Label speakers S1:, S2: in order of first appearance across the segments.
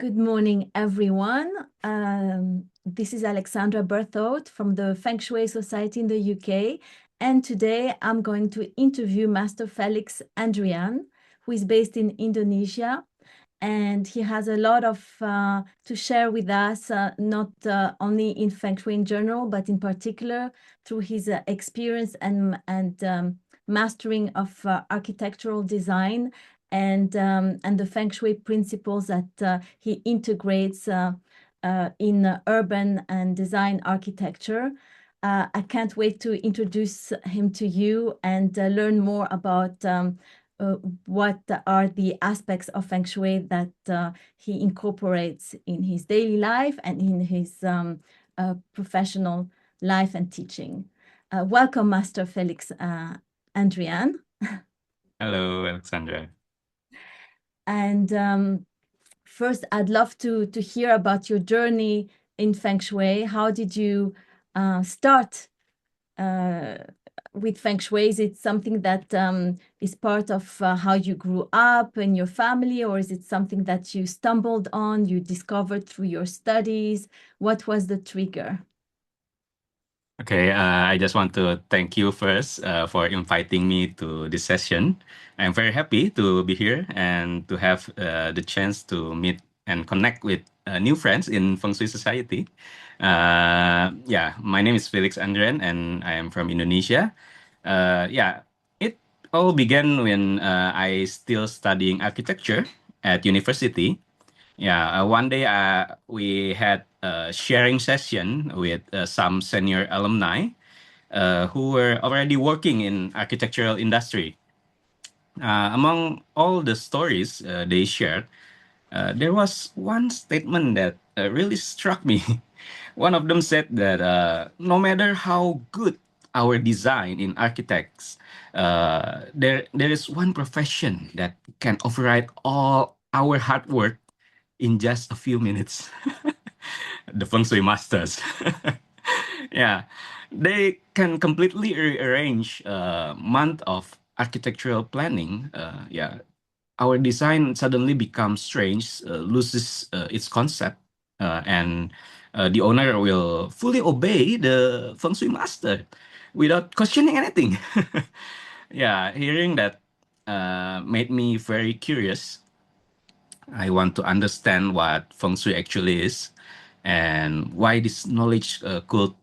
S1: Good morning, everyone. This is Alexandra Berthoud from the Feng Shui Society in the UK. And today I'm going to interview Master Felix Andrian, who is based in Indonesia. And he has a lot of to share with us, not only in Feng Shui in general, but in particular through his experience and mastering of architectural design and the Feng Shui principles that he integrates in urban and design architecture. I can't wait to introduce him to you and learn more about what are the aspects of Feng Shui that he incorporates in his daily life and in his professional life and teaching. Welcome, Master Felix Andrian.
S2: Hello, Alexandra.
S1: And first, I'd love to hear about your journey in Feng Shui. How did you start with Feng Shui? Is it something that is part of how you grew up in your family, or is it something that you stumbled on, you discovered through your studies? What was the trigger?
S2: Okay, I just want to thank you first for inviting me to this session. I'm very happy to be here and to have the chance to meet and connect with new friends in Feng Shui Society. Yeah, my name is Felix Andrian and I am from Indonesia. Yeah, it all began when I still studying architecture at university. Yeah, one day we had a sharing session with some senior alumni who were already working in architectural industry. Among all the stories they shared, there was one statement that really struck me. One of them said that no matter how good our design in architects, there is one profession that can override all our hard work in just a few minutes. The Feng Shui masters. Yeah, they can completely rearrange a month of architectural planning. Yeah, our design suddenly becomes strange, loses its concept, and the owner will fully obey the Feng Shui master without questioning anything. Yeah, hearing that made me very curious. I want to understand what Feng Shui actually is and why this knowledge could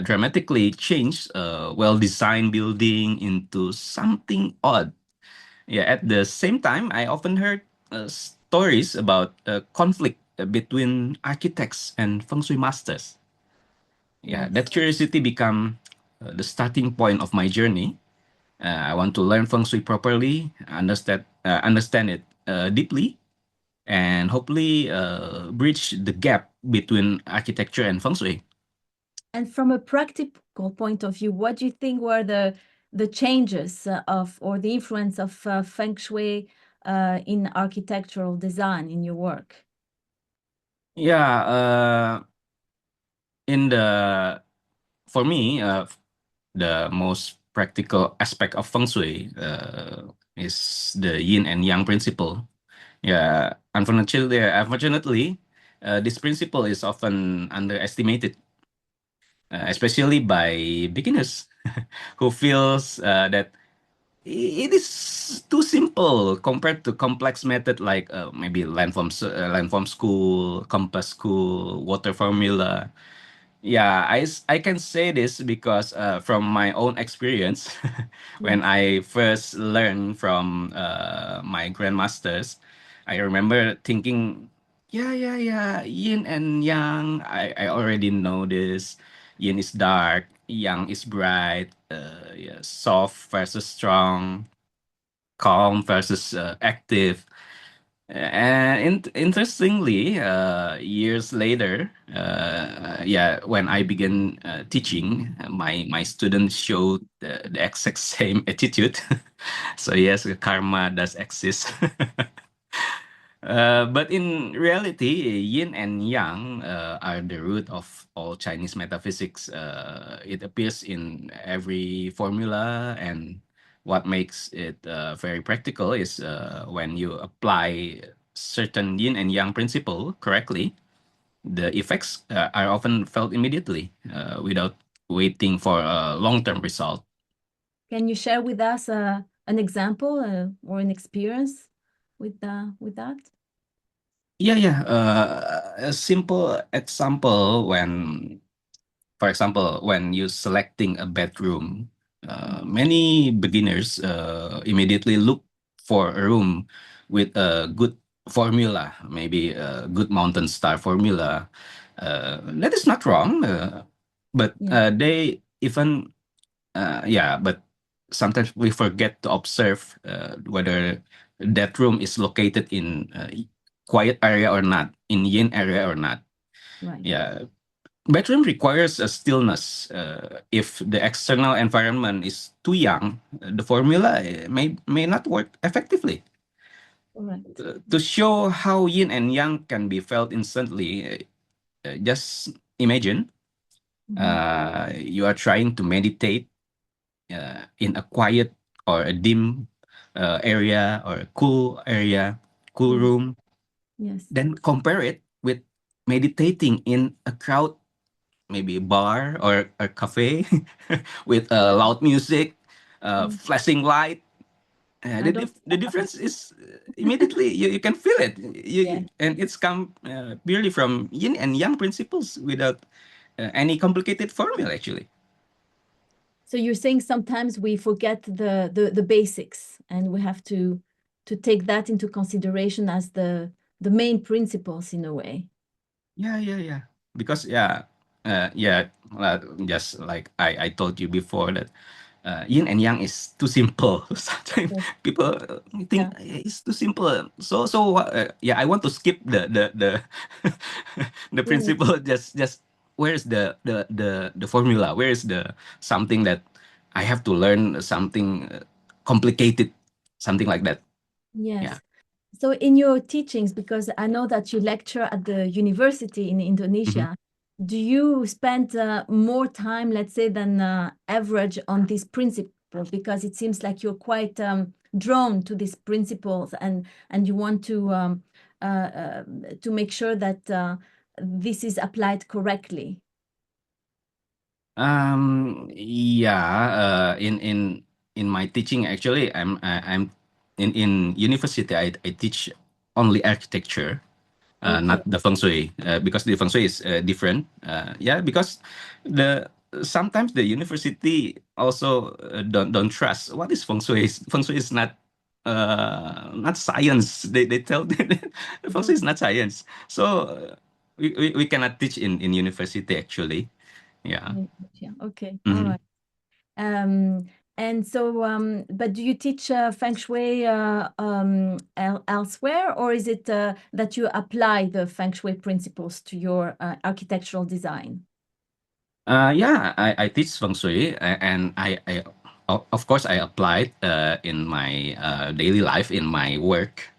S2: dramatically change a well-designed building into something odd. Yeah, at the same time, I often heard stories about conflict between architects and Feng Shui masters. Yeah,
S1: Yes.
S2: that curiosity become the starting point of my journey. I want to learn Feng Shui properly, understand it deeply, and hopefully bridge the gap between architecture and feng shui.
S1: And from a practical point of view, what do you think were the changes of or the influence of Feng Shui in architectural design in your work?
S2: Yeah, in the for me, the most practical aspect of feng shui is the yin and yang principle. Yeah, unfortunately, this principle is often underestimated, especially by beginners who feels that it is too simple compared to complex method like maybe landform school, compass school, water formula. Yeah, I can say this because from my own experience, when
S1: Yes.
S2: I first learned from my grandmasters, I remember thinking, yeah, yin and yang. I already know this. Yin is dark, yang is bright. Yeah, soft versus strong, calm versus active. And interestingly, years later, yeah, when I began teaching, my students showed the exact same attitude. So yes, karma does exist. But in reality, yin and yang are the root of all Chinese metaphysics. It appears in every formula, and what makes it very practical is when you apply certain yin and yang principle correctly, the effects are often felt immediately without waiting for a long-term result.
S1: Can you share with us an example or an experience with that?
S2: Yeah, yeah. A simple example when, for example, when you selecting a bedroom, many beginners immediately look for a room with a good formula, maybe a good mountain star formula. That is not wrong, but
S1: Yeah,
S2: they even, yeah, but sometimes we forget to observe whether that room is located in quiet area or not, in yin area or not.
S1: right.
S2: Yeah, bedroom requires a stillness. If the external environment is too young, the formula may not work effectively.
S1: Correct.
S2: To show how yin and yang can be felt instantly, just imagine
S1: Hmm.
S2: you are trying to meditate in a quiet or a dim area or a cool area, cool
S1: Yes,
S2: room.
S1: yes,
S2: Then compare it with meditating in a crowd, maybe a bar or a cafe with loud music,
S1: yes.
S2: flashing light.
S1: I don't.
S2: The difference is immediately you can feel it.
S1: Yeah.
S2: And it's come purely from yin and yang principles without any complicated formula actually.
S1: So you're saying sometimes we forget the basics, and we have to take that into consideration as the main principles in a way.
S2: Yeah, yeah, yeah. Because yeah, just like I told you before that yin and yang is too simple. Sometimes
S1: Yes.
S2: people think
S1: Yeah.
S2: it's too simple. Yeah, I want to skip the the
S1: Yes.
S2: principle. Just where's the formula? Where is the something that I have to learn something complicated, something like that. Yeah.
S1: Yes. So in your teachings, because I know that you lecture at the university in
S2: Mhm.
S1: Indonesia, do you spend more time, let's say, than average on these principles? Because it seems like you're quite drawn to these principles, and you want to make sure that this is applied correctly.
S2: Yeah, in my teaching actually, I'm in university. I teach only architecture,
S1: Okay.
S2: not the feng shui, because the feng shui is different. Yeah, because the sometimes the university also don't trust what is feng shui. Feng shui is not science. They tell feng shui
S1: Okay.
S2: is not science. So we cannot teach in university actually. Yeah.
S1: Yeah. Okay. All
S2: Mhm.
S1: right. Um, and so, but do you teach Feng Shui elsewhere, or is it that you apply the Feng Shui principles to your architectural design?
S2: Yeah, I teach feng shui, and of course I applied in my daily life, in my work.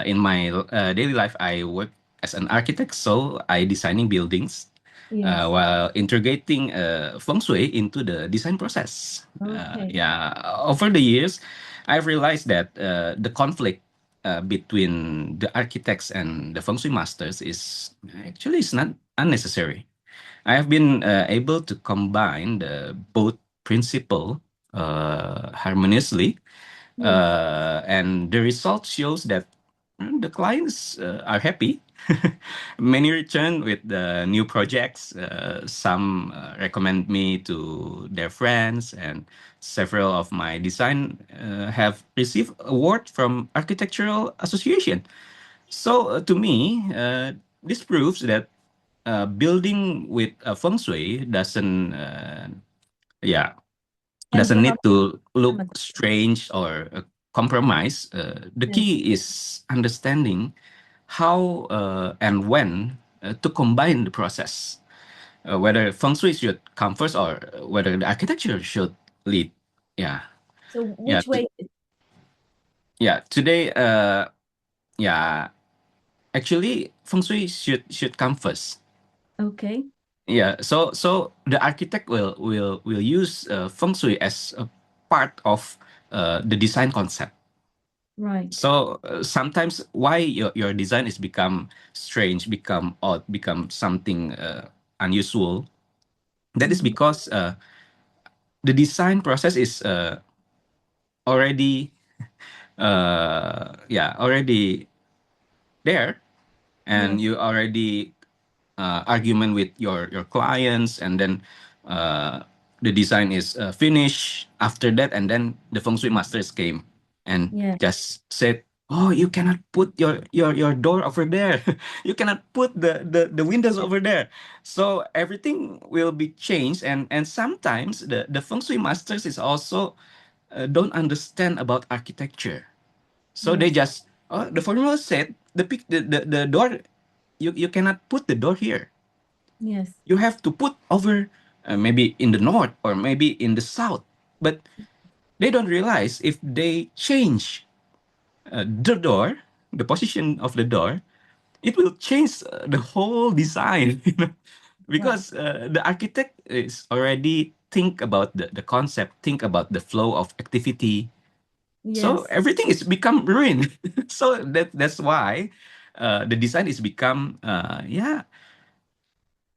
S2: In my daily life, I work as an architect, so I designing buildings
S1: Yes.
S2: while integrating feng shui into the design process.
S1: Okay.
S2: Yeah, over the years, I've realized that the conflict between the architects and the feng shui masters is not unnecessary. I have been able to combine the both principle harmoniously,
S1: Yes.
S2: and the result shows that the clients are happy. Many return with the new projects. Some recommend me to their friends, and several of my design have received award from Architectural Association. So to me, this proves that building with feng shui yeah, doesn't need to look
S1: Environment.
S2: strange or compromise. The
S1: Yes.
S2: key is understanding how and when to combine the process. Whether feng shui should come first or whether the architecture should lead. Yeah,
S1: So
S2: yeah,
S1: which way?
S2: yeah. Today, yeah, actually, feng shui should come first.
S1: Okay.
S2: Yeah, so the architect will use feng shui as a part of the design concept.
S1: Right.
S2: So sometimes why your design is become strange, become odd, become something unusual. That is
S1: Hmm.
S2: because the design process is already already there, and
S1: Yes.
S2: you already argument with your clients, and then uh, the design is finished after that, and then the feng shui masters came and
S1: Yes.
S2: just said, oh, you cannot put your door over there. You cannot put the windows
S1: Yes.
S2: over there. So everything will be changed, and sometimes the feng shui masters is also don't understand about architecture. So they
S1: Yes.
S2: just, oh, the formula said the door, you cannot put the door here.
S1: Yes.
S2: You have to put over maybe in the north or maybe in the south. But they don't realize if they change the door, the position of the door, it will change the whole design. You know,
S1: Right.
S2: because the architect is already think about the concept, think about the flow of activity. So
S1: Yes.
S2: everything is become ruined. So that's why the design is become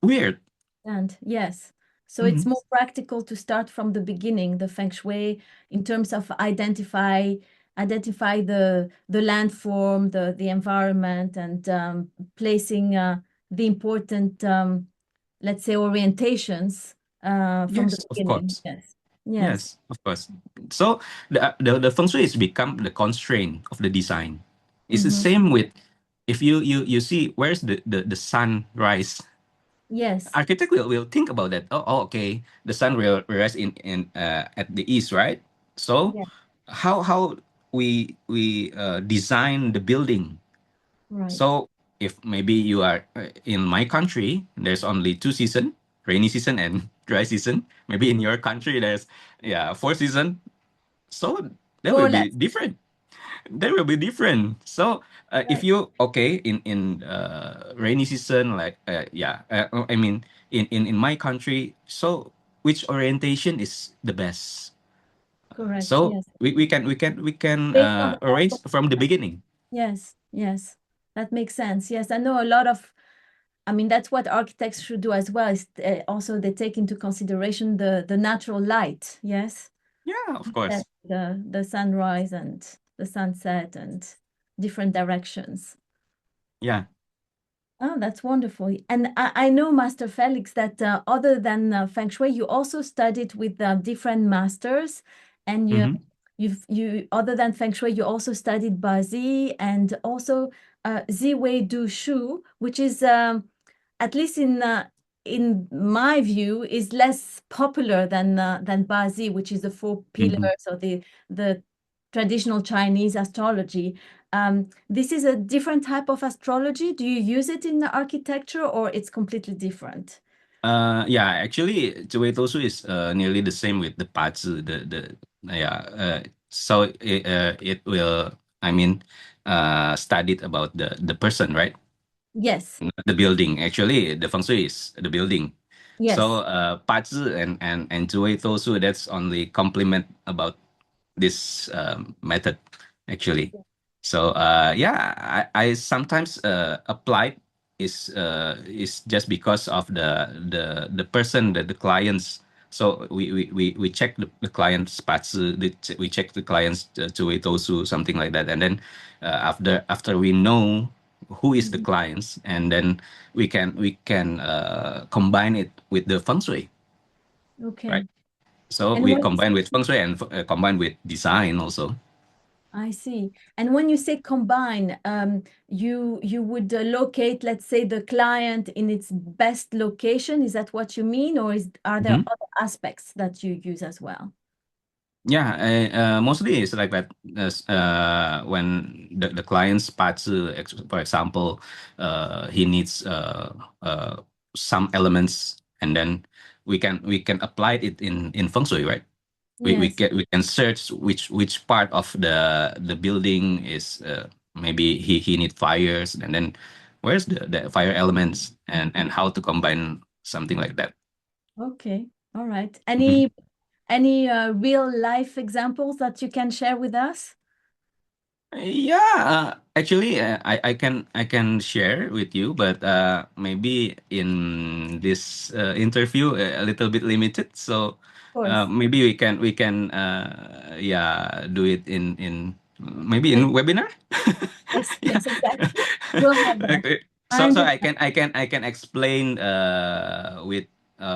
S2: weird.
S1: And yes. So it's
S2: Mhm.
S1: more practical to start from the beginning, the feng shui, in terms of identify the landform, the environment, and placing the important let's say orientations from the
S2: Yes, of
S1: beginning.
S2: course.
S1: Yes. Yes.
S2: Yes, of course. So the feng shui is become the constraint of the design. It's the
S1: Hmm.
S2: same with if you see where's the sun rise.
S1: Yes.
S2: Architect will think about that. Oh, okay, the sun will rise in at the east, right? So
S1: Yeah.
S2: how we design the building.
S1: Right.
S2: So if maybe you are in my country, there's only two season, rainy season and dry season. Maybe in your country there's four season. So that
S1: More
S2: will
S1: or
S2: be
S1: less.
S2: different. That will be different. So if
S1: Right.
S2: you okay in rainy season, like I mean in my country, so which orientation is the best?
S1: Correct.
S2: So
S1: Yes.
S2: we can
S1: Based on the
S2: arrange from the
S1: yeah.
S2: beginning.
S1: Yes. Yes. That makes sense. Yes. I know a lot of I mean, that's what architects should do as well. Is also they take into consideration the natural light. Yes,
S2: Yeah, of course.
S1: the sunrise and the sunset and different directions.
S2: Yeah.
S1: Oh, that's wonderful. And I know, Master Felix, that other than Feng Shui, you also studied with different masters, and
S2: Mm-hmm.
S1: you other than Feng Shui, you also studied Bazi and also Ziwei Du Shu, which is at least in my view, is less popular than Bazi, which is the four
S2: Mm-hmm.
S1: pillars or the traditional Chinese astrology. This is a different type of astrology. Do you use it in the architecture or it's completely different?
S2: Yeah, actually, Zhuwei Tosu is nearly the same with the Bazi. Yeah, so it will, I mean, studied about the person, right?
S1: Yes,
S2: Not the building. Actually, the feng shui is the building. So
S1: yes.
S2: 八字 and 紫微斗数 that's only complement about this method actually. So I sometimes applied is just because of the person the clients. So we check the client's 八字, we check the client's 紫微斗数 something like that, and then after we know who is the
S1: Mhm.
S2: clients, and then we can combine it with the feng shui, right?
S1: Okay.
S2: So
S1: And
S2: we
S1: when you
S2: combine with feng shui and combine with design also.
S1: I see. And when you say combine, you would locate, let's say, the client in its best location. Is that what you mean, or are there
S2: Mhm.
S1: other aspects that you use as well?
S2: Yeah, mostly it's like that. When the client's parts, for example, he needs some elements, and then we can apply it in feng shui, right?
S1: Yes.
S2: We can search which part of the building is maybe he need fires, and then where's the fire elements, and how to combine something like that.
S1: Okay. All right.
S2: Mhm.
S1: Any real life examples that you can share with us?
S2: Yeah, actually, I can share with you, but maybe in this interview a little bit limited. So
S1: Of course.
S2: maybe we can yeah, do it in maybe
S1: Yes,
S2: in webinar.
S1: yes,
S2: Yeah.
S1: yes, exactly. We'll have that.
S2: Okay.
S1: I
S2: So
S1: understand.
S2: I can explain with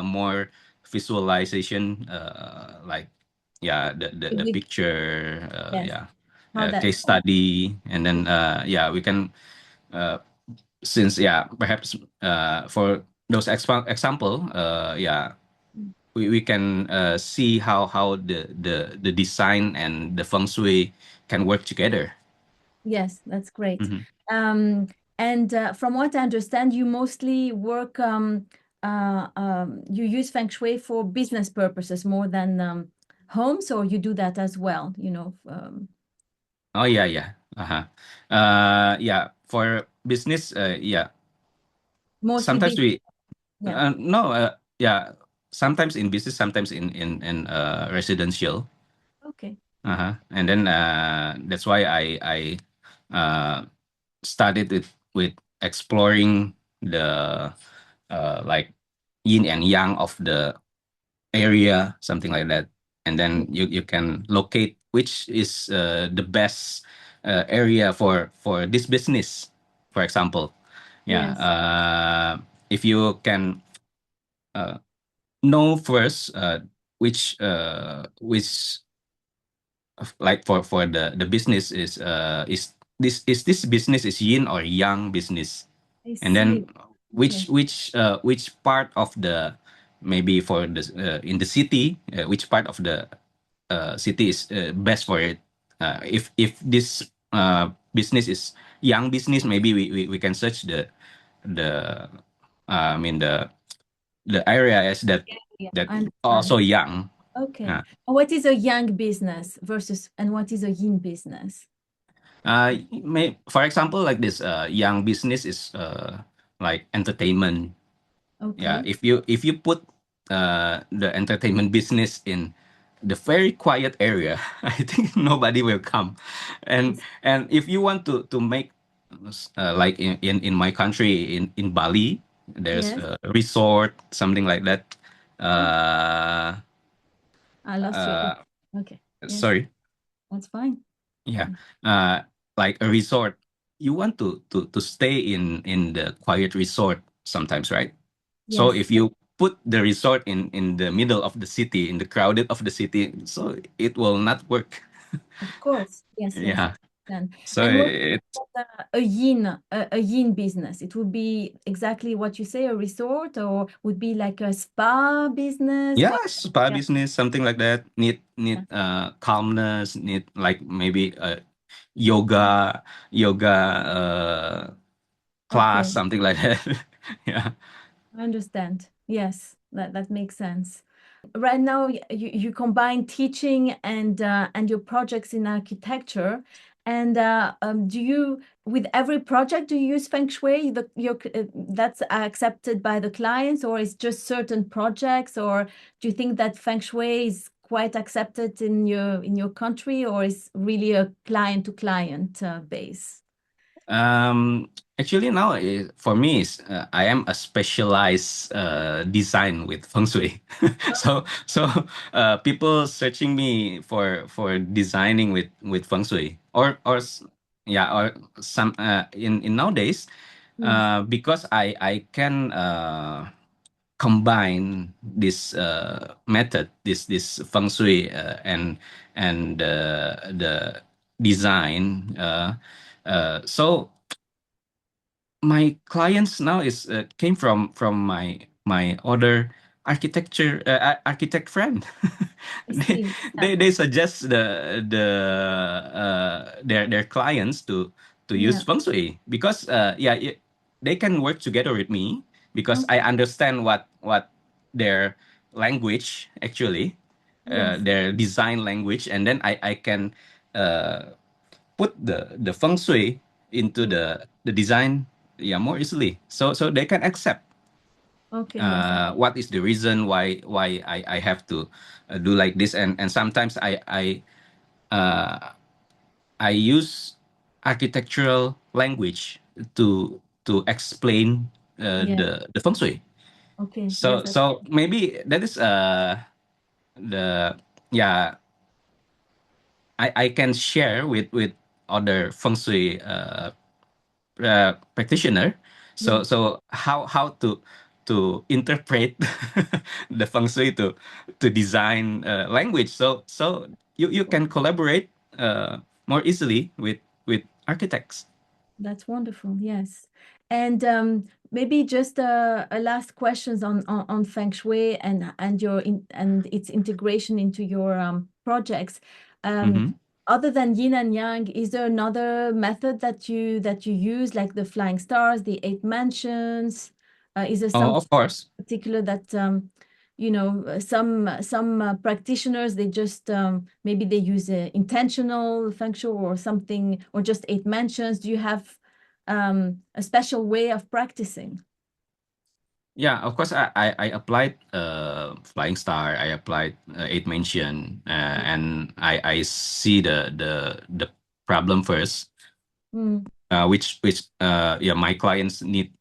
S2: more visualization, like yeah, the
S1: With
S2: picture,
S1: yes,
S2: yeah,
S1: how that
S2: case study, and then yeah, we can uh, since yeah, perhaps for those example, yeah, we can see how the design and the feng shui can work together.
S1: yes, that's great.
S2: Mhm.
S1: Um, and from what I understand, you mostly work, you use Feng Shui for business purposes more than homes, or you do that as well,
S2: Oh yeah, yeah. Uh-huh. Yeah, for business, yeah.
S1: mostly
S2: Sometimes
S1: business.
S2: we
S1: Yeah.
S2: no, yeah. Sometimes in business, sometimes in residential.
S1: Okay.
S2: Uh-huh. And then that's why I uh started it with exploring the like yin and yang of the area, something like that. And then you can locate which is the best area for this business, for example. Yeah,
S1: Yes.
S2: if you can uh, know first which like for the business is this business is yin or yang business,
S1: I
S2: and then
S1: see. Okay.
S2: which part of the maybe for the in the city, which part of the city is best for it. If this business is young business, maybe we can search the I mean the areas
S1: Yeah,
S2: that
S1: I understand.
S2: also young.
S1: Okay.
S2: Uh,
S1: What is a young business versus, and what is a yin business?
S2: for example, like this young business is like entertainment. Yeah,
S1: Okay.
S2: if you put the entertainment business in the very quiet area, I think nobody will come. And if you want to make like in my country in Bali, there's
S1: Yes.
S2: a resort, something like that.
S1: Oh,
S2: Uh,
S1: I lost you.
S2: uh,
S1: Okay. Yes,
S2: Sorry.
S1: that's fine.
S2: Yeah, uh, like a resort. You want to stay in the quiet resort sometimes, right? So
S1: Yes,
S2: if you put the resort in the middle of the city, in the crowded of the city, so it will not work.
S1: of course. Yes, yes.
S2: Yeah.
S1: Then,
S2: So
S1: and what
S2: it
S1: a yin business? It would be exactly what you say, a resort, or would be like a spa business.
S2: yeah,
S1: What?
S2: spa
S1: Yeah.
S2: business, something like that. Need
S1: Yeah.
S2: calmness, need like maybe yoga class,
S1: Okay.
S2: something like that. Yeah.
S1: I understand. Yes, that makes sense. Right now, you combine teaching and your projects in architecture. And do you, with every project, do you use Feng Shui? That's accepted by the clients, or is just certain projects? Or do you think that Feng Shui is quite accepted in your country, or is really a client to client base?
S2: Um, Actually, now for me, I am a specialized design with feng shui. So people searching me for designing with feng shui yeah, or some in nowadays
S1: Yes,
S2: because I can combine this method, this feng shui and the design. So my clients now is came from my other architect friend.
S1: I
S2: they,
S1: see. Yeah,
S2: they suggest their clients to use
S1: yeah.
S2: feng shui because yeah, they can work together with me because I
S1: Okay.
S2: understand what their language actually,
S1: Yes.
S2: their design language, and then I can put the feng shui into
S1: Yeah.
S2: the design, yeah, more easily, so they can accept
S1: Okay. Yes.
S2: what is the reason why I have to do like this, and sometimes uh, I use architectural language to explain
S1: Yeah.
S2: the feng shui.
S1: Okay. Yes,
S2: So
S1: that's
S2: so maybe that is the yeah I can share with other feng shui practitioner.
S1: yeah.
S2: So how to interpret the feng shui to design language. So you can collaborate more easily with architects.
S1: That's wonderful. Yes. And maybe just a last questions on Feng Shui and and its integration into your projects. Um,
S2: Hmm.
S1: Other than yin and yang, is there another method that you use, like the flying stars, the eight mansions? Is there
S2: Oh,
S1: something
S2: of course.
S1: particular that some practitioners, they just maybe they use intentional feng shui or something, or just eight mansions? Do you have a special way of practicing?
S2: Yeah, of course. I applied Flying Star. I applied Eight Mansion, and I see the problem first,
S1: Mm,
S2: which yeah my clients need,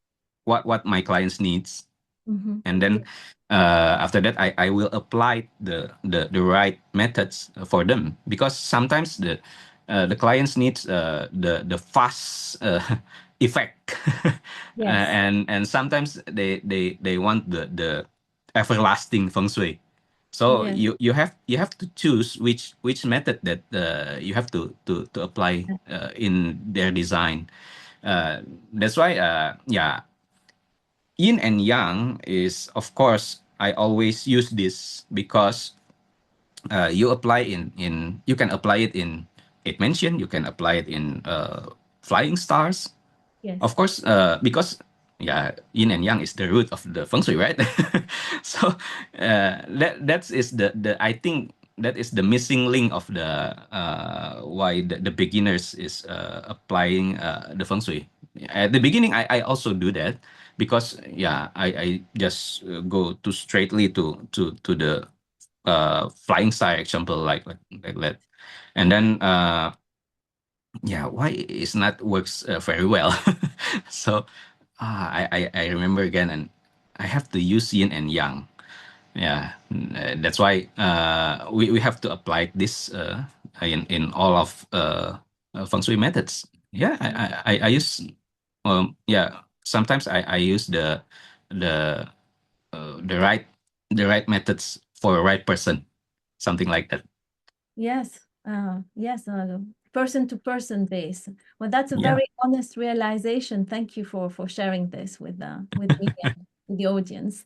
S2: what my clients needs,
S1: mm-hmm.
S2: and
S1: Yeah.
S2: then after that I will apply the right methods for them, because sometimes the clients needs the fast effect
S1: Yes.
S2: and sometimes they want the everlasting feng shui. So
S1: Yes.
S2: you have to choose which method that you have to apply in their design. uh, that's why yeah, yin and yang is, of course, I always use this because you apply in you can apply it in eight mansion, you can apply it in flying stars, of
S1: Yes.
S2: course, because yeah, yin and yang is the root of the feng shui, right? So that is the I think that is the missing link of the why the beginners is applying the feng shui. At the beginning, I also do that because yeah, I just go too straightly to the flying star example, like that, and then yeah, why it's not works very well. So I remember again, and I have to use yin and yang. Yeah, that's why we have to apply this in all of feng shui methods. Yeah, I use yeah, sometimes I use the the right the right methods for a right person, something like that.
S1: Yes, yes, person to person base. Well, that's a
S2: Yeah,
S1: very honest realization. Thank you for sharing this with me and with the audience.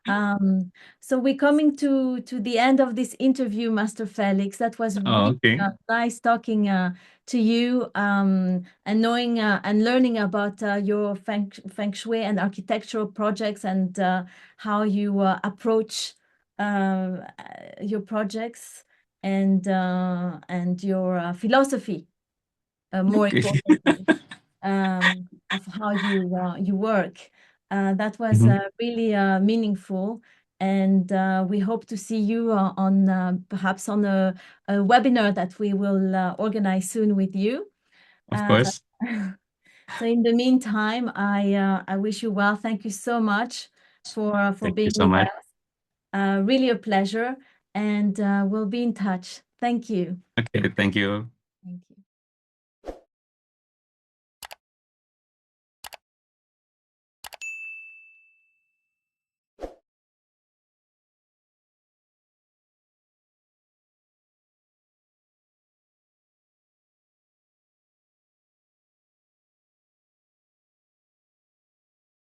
S1: Um, so we're coming to the end of this interview, Master Felix. That was
S2: oh,
S1: really
S2: okay.
S1: nice talking to you and knowing and learning about your feng shui and architectural projects, and how you approach your projects, and your philosophy, more
S2: Okay.
S1: importantly, of how you work. That was
S2: Mhm.
S1: really meaningful, and we hope to see you on perhaps on a webinar that we will organize soon with you.
S2: Of
S1: Uh,
S2: course.
S1: so in the meantime, I wish you well. Thank you so much for
S2: Thank you
S1: being
S2: so
S1: with
S2: much.
S1: us. Really a pleasure, and we'll be in touch. Thank you.
S2: Okay, thank you.
S1: Thank you.